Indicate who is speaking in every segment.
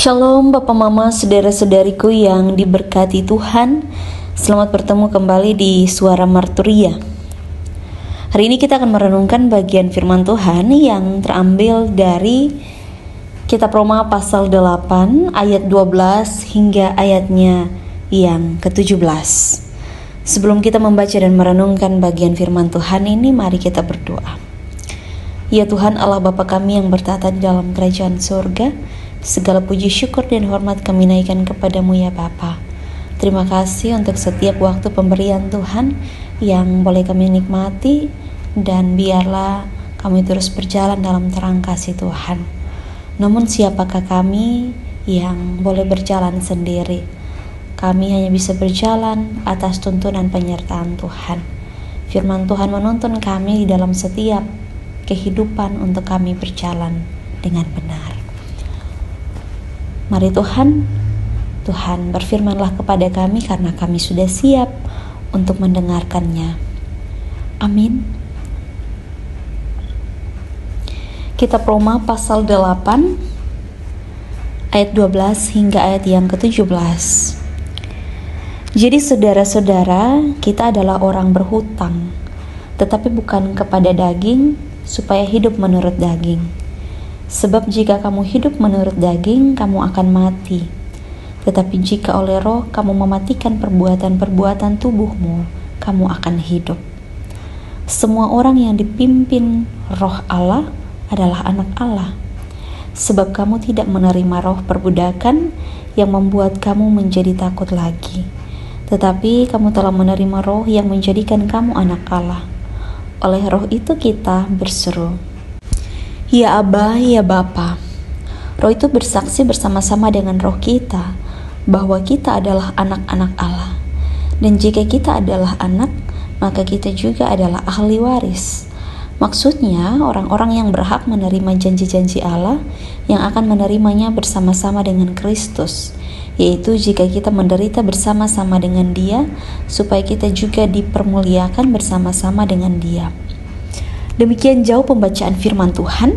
Speaker 1: Shalom Bapak Mama, saudara-saudariku yang diberkati Tuhan. Selamat bertemu kembali di Suara Marturia. Hari ini kita akan merenungkan bagian firman Tuhan yang terambil dari Kitab Roma pasal 8 ayat 12 hingga ayatnya yang ke-17. Sebelum kita membaca dan merenungkan bagian firman Tuhan ini, mari kita berdoa. Ya Tuhan Allah Bapa kami yang bertata di dalam kerajaan surga, segala puji syukur dan hormat kami naikkan kepadamu ya Bapa. Terima kasih untuk setiap waktu pemberian Tuhan yang boleh kami nikmati, dan biarlah kami terus berjalan dalam terang kasih Tuhan. Namun siapakah kami yang boleh berjalan sendiri? Kami hanya bisa berjalan atas tuntunan penyertaan Tuhan. Firman Tuhan menuntun kami di dalam setiap kehidupan untuk kami berjalan dengan benar. Mari Tuhan berfirmanlah kepada kami karena kami sudah siap untuk mendengarkannya. Amin. Kitab Roma pasal 8 ayat 12 hingga ayat yang ke-17. Jadi saudara-saudara, kita adalah orang berhutang, tetapi bukan kepada daging, supaya hidup menurut daging. Sebab jika kamu hidup menurut daging, kamu akan mati. Tetapi jika oleh roh kamu mematikan perbuatan-perbuatan tubuhmu, kamu akan hidup. Semua orang yang dipimpin roh Allah adalah anak Allah. Sebab kamu tidak menerima roh perbudakan yang membuat kamu menjadi takut lagi. Tetapi kamu telah menerima roh yang menjadikan kamu anak Allah. Oleh roh itu kita berseru, Ya Aba, ya Bapa. Roh itu bersaksi bersama-sama dengan roh kita bahwa kita adalah anak-anak Allah. Dan jika kita adalah anak, maka kita juga adalah ahli waris. Maksudnya orang-orang yang berhak menerima janji-janji Allah yang akan menerimanya bersama-sama dengan Kristus, yaitu jika kita menderita bersama-sama dengan Dia, supaya kita juga dipermuliakan bersama-sama dengan Dia. Demikian jauh pembacaan firman Tuhan.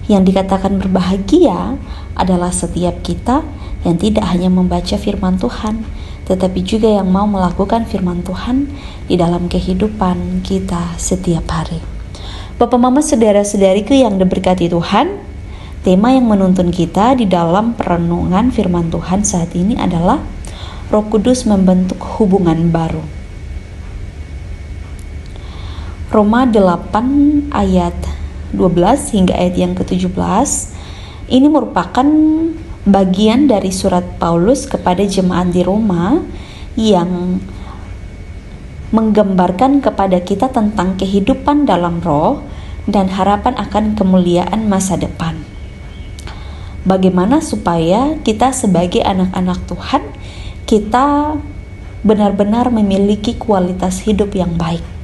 Speaker 1: Yang dikatakan berbahagia adalah setiap kita yang tidak hanya membaca firman Tuhan, tetapi juga yang mau melakukan firman Tuhan di dalam kehidupan kita setiap hari. Bapak Mama, saudara-saudariku yang diberkati Tuhan, tema yang menuntun kita di dalam perenungan firman Tuhan saat ini adalah Roh Kudus membentuk hubungan baru. Roma 8 ayat 12 hingga ayat yang ke-17 ini merupakan bagian dari surat Paulus kepada jemaat di Roma yang menggambarkan kepada kita tentang kehidupan dalam roh dan harapan akan kemuliaan masa depan. Bagaimana supaya kita sebagai anak-anak Tuhan, kita benar-benar memiliki kualitas hidup yang baik.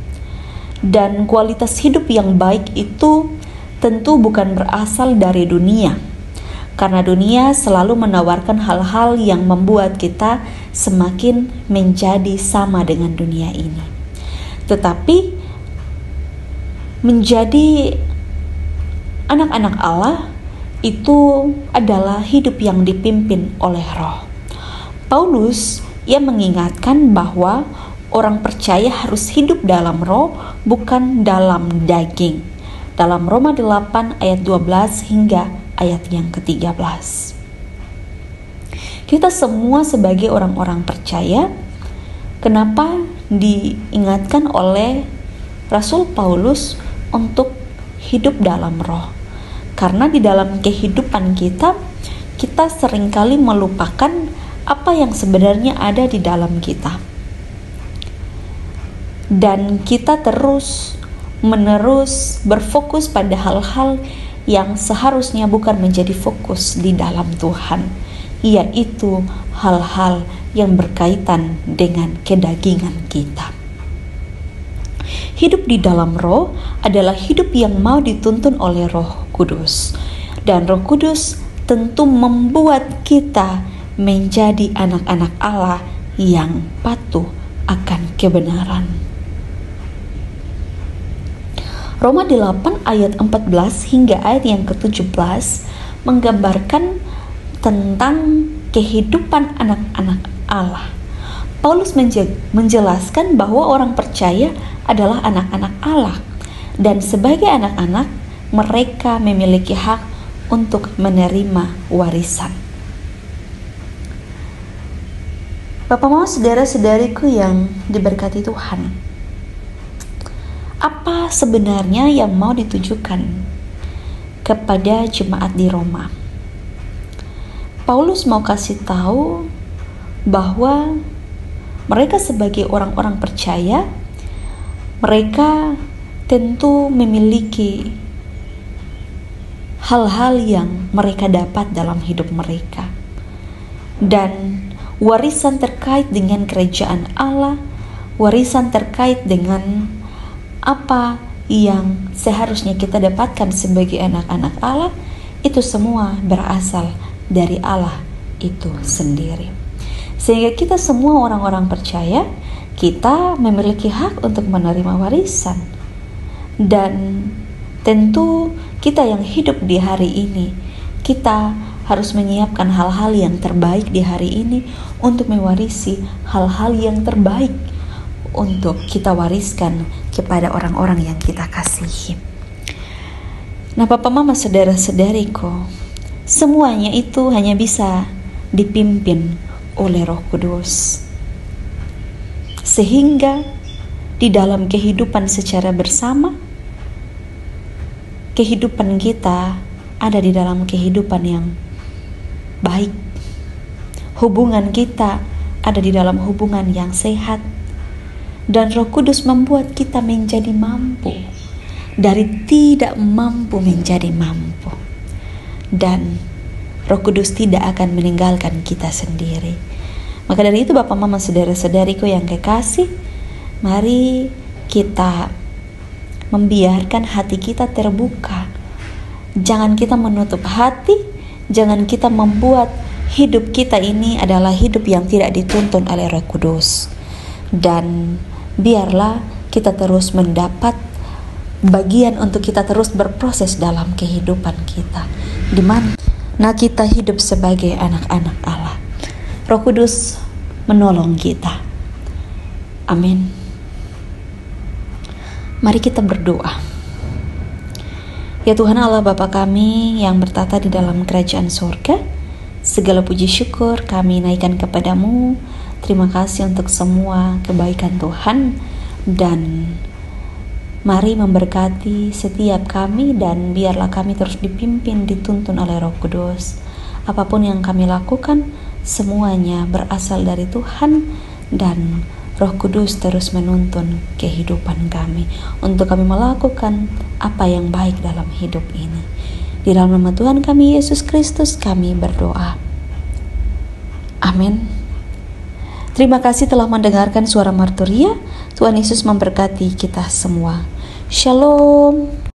Speaker 1: Dan kualitas hidup yang baik itu tentu bukan berasal dari dunia, karena dunia selalu menawarkan hal-hal yang membuat kita semakin menjadi sama dengan dunia ini. Tetapi menjadi anak-anak Allah itu adalah hidup yang dipimpin oleh roh. Paulus mengingatkan bahwa orang percaya harus hidup dalam roh, bukan dalam daging. Dalam Roma 8 ayat 12 hingga ayat yang ke-13. Kita semua sebagai orang-orang percaya, kenapa diingatkan oleh Rasul Paulus untuk hidup dalam roh? Karena di dalam kehidupan kita seringkali melupakan apa yang sebenarnya ada di dalam kita. Dan kita terus-menerus berfokus pada hal-hal yang seharusnya bukan menjadi fokus di dalam Tuhan, yaitu hal-hal yang berkaitan dengan kedagingan kita. Hidup di dalam roh adalah hidup yang mau dituntun oleh Roh Kudus. Dan Roh Kudus tentu membuat kita menjadi anak-anak Allah yang patuh akan kebenaran. Roma 8 ayat 14 hingga ayat yang ke-17 menggambarkan tentang kehidupan anak-anak Allah. Paulus menjelaskan bahwa orang percaya adalah anak-anak Allah, dan sebagai anak-anak mereka memiliki hak untuk menerima warisan. Bapak Mama, saudara-saudariku yang diberkati Tuhan, apa sebenarnya yang mau ditujukan kepada jemaat di Roma? Paulus mau kasih tahu bahwa mereka sebagai orang-orang percaya, mereka tentu memiliki hal-hal yang mereka dapat dalam hidup mereka. Dan warisan terkait dengan kerajaan Allah, warisan terkait dengan apa yang seharusnya kita dapatkan sebagai anak-anak Allah, itu semua berasal dari Allah itu sendiri. Sehingga kita semua orang-orang percaya, kita memiliki hak untuk menerima warisan. Dan tentu kita yang hidup di hari ini, kita harus menyiapkan hal-hal yang terbaik di hari ini untuk mewarisi hal-hal yang terbaik untuk kita wariskan kepada orang-orang yang kita kasihi. Nah, Bapak Mama, saudara-saudariku, semuanya itu hanya bisa dipimpin oleh Roh Kudus, sehingga di dalam kehidupan secara bersama, kehidupan kita ada di dalam kehidupan yang baik, hubungan kita ada di dalam hubungan yang sehat, dan Roh Kudus membuat kita menjadi mampu dari tidak mampu menjadi mampu, dan Roh Kudus tidak akan meninggalkan kita sendiri. Maka dari itu Bapak Mama, saudara-saudariku yang kekasih, mari kita membiarkan hati kita terbuka. Jangan kita menutup hati, jangan kita membuat hidup kita ini adalah hidup yang tidak dituntun oleh Roh Kudus. Dan biarlah kita terus mendapat bagian untuk kita terus berproses dalam kehidupan kita, di mana kita hidup sebagai anak-anak Allah. Roh Kudus menolong kita. Amin. Mari kita berdoa. Ya Tuhan Allah Bapa kami yang bertata di dalam kerajaan surga, segala puji syukur kami naikkan kepadamu. Terima kasih untuk semua kebaikan Tuhan, dan mari memberkati setiap kami, dan biarlah kami terus dipimpin, dituntun oleh Roh Kudus. Apapun yang kami lakukan, semuanya berasal dari Tuhan, dan Roh Kudus terus menuntun kehidupan kami untuk kami melakukan apa yang baik dalam hidup ini. Di dalam nama Tuhan kami Yesus Kristus kami berdoa. Amin. Terima kasih telah mendengarkan suara Marturia. Tuhan Yesus memberkati kita semua. Shalom.